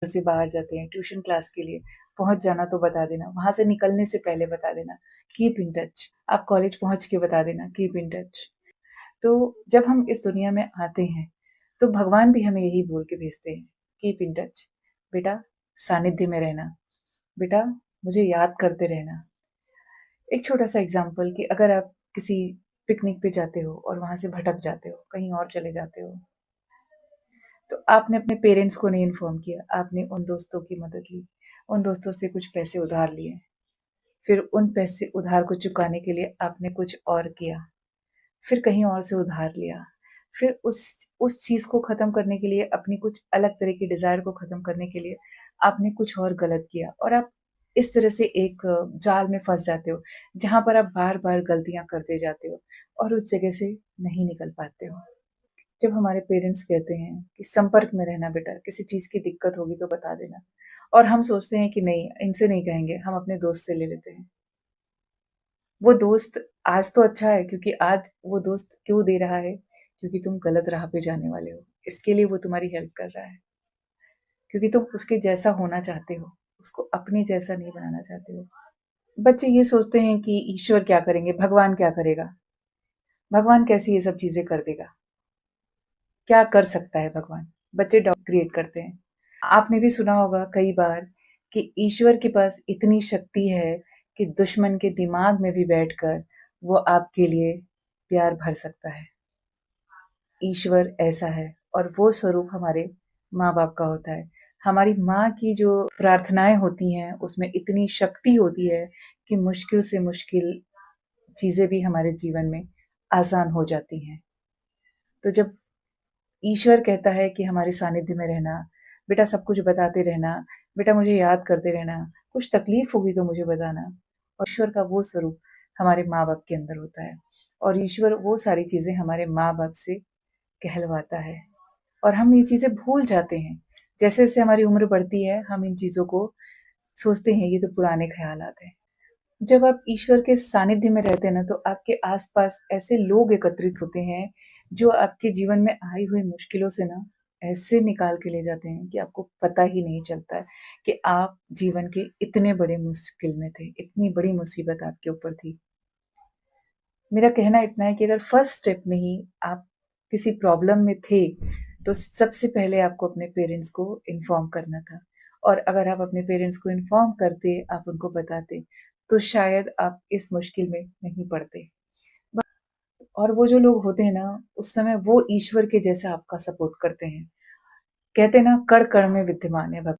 घर से बाहर जाते हैं ट्यूशन क्लास के लिए, पहुँच जाना तो बता देना, वहाँ से निकलने से पहले बता देना, कीप इन टच। आप कॉलेज पहुँच के बता देना, कीप इन टच। तो जब हम इस दुनिया में आते हैं, तो भगवान भी हमें यही बोल के भेजते हैं, कीप इन टच। बेटा, सानिध्य में रहना। बेटा, मुझे याद करते रहना। एक छोटा-सा एग्ज़ाम्पल कि अगर आप किसी पिकनिक पे जाते हो और वहाँ से भटक जाते हो, कहीं और चले जाते हो, तो आपने अपने पेरेंट्स को नहीं इन्फॉर्म किया, आपने उन दोस्तों की मदद ली, उन दोस्तों से कुछ पैसे उधार लिए, फिर उन पैसे उधार को चुकाने के लिए आपने कुछ और किया, फिर कहीं और से उधार लिया, फिर उस चीज़ को ख़त्म करने के लिए अपनी कुछ अलग तरह की डिज़ायर को ख़त्म करने के लिए आपने कुछ और गलत किया और आप इस तरह से एक जाल में फँस जाते हो, जहाँ पर आप बार-बार गलतियाँ करते जाते हो और उस जगह से नहीं निकल पाते हो। जब हमारे पेरेंट्स कहते हैं कि संपर्क में रहना बेटा, किसी चीज़ की दिक्कत होगी तो बता देना और हम सोचते हैं कि नहीं, इनसे नहीं कहेंगे, हम अपने दोस्त से ले लेते हैं। वो दोस्त आज तो अच्छा है क्योंकि आज वो दोस्त क्यों दे रहा है? क्योंकि तुम गलत राह पे जाने वाले हो। इसके लिए वो तुम्हारी हेल्प कर रहा है, क्योंकि तुम उसके जैसा होना चाहते हो, उसको अपने जैसा नहीं बनाना चाहते हो। बच्चे ये सोचते हैं कि ईश्वर क्या करेंगे, भगवान क्या करेगा? भगवान कैसे ये सब चीज़ें कर देगा? क्या कर सकता है भगवान? बच्चे डाउट क्रिएट करते हैं। आपने भी सुना होगा कई बार कि ईश्वर के पास इतनी शक्ति है कि दुश्मन के दिमाग में भी बैठकर वो आपके लिए प्यार भर सकता है। ईश्वर ऐसा है और वो स्वरूप हमारे माँ-बाप का होता है। हमारी माँ की जो प्रार्थनाएँ होती हैं, उसमें इतनी शक्ति होती है कि मुश्किल से मुश्किल चीज़ें भी हमारे जीवन में आसान हो जाती हैं। तो जब ईश्वर कहता है कि हमारे सानिध्य में रहना, बेटा सब कुछ बताते रहना, बेटा मुझे याद करते रहना, कुछ तकलीफ होगी तो मुझे बताना। और ईश्वर का वो स्वरूप हमारे माँ-बाप के अंदर होता है और ईश्वर वो सारी चीज़ें हमारे माँ-बाप से कहलवाता है और हम ये चीज़ें भूल जाते हैं। जैसे-जैसे हमारी उम्र बढ़ती है, हम इन चीज़ों को सोचते हैं ये तो पुराने ख़यालात हैं। जब आप ईश्वर के सानिध्य में रहते हैं ना, तो आपके आस-पास ऐसे लोग एकत्रित होते हैं, जो आपके जीवन में आई हुई मुश्किलों से ना ऐसे निकाल के ले जाते हैं कि आपको पता ही नहीं चलता है कि आप जीवन के इतने बड़े मुश्किल में थे, इतनी बड़ी मुसीबत आपके ऊपर थी। मेरा कहना इतना है कि अगर फर्स्ट स्टेप में ही आप किसी प्रॉब्लम में थे, तो सबसे पहले आपको अपने पेरेंट्स को इन्फॉर्म करना था और अगर आप अपने पेरेंट्स को इन्फॉर्म करते, आप उनको बताते, तो शायद आप इस मुश्किल में नहीं पड़ते। और वो जो लोग होते हैं ना, उस समय वो ईश्वर के जैसा आपका सपोर्ट करते हैं। कहते हैं ना, कण-कण में विद्यमान है भगवान।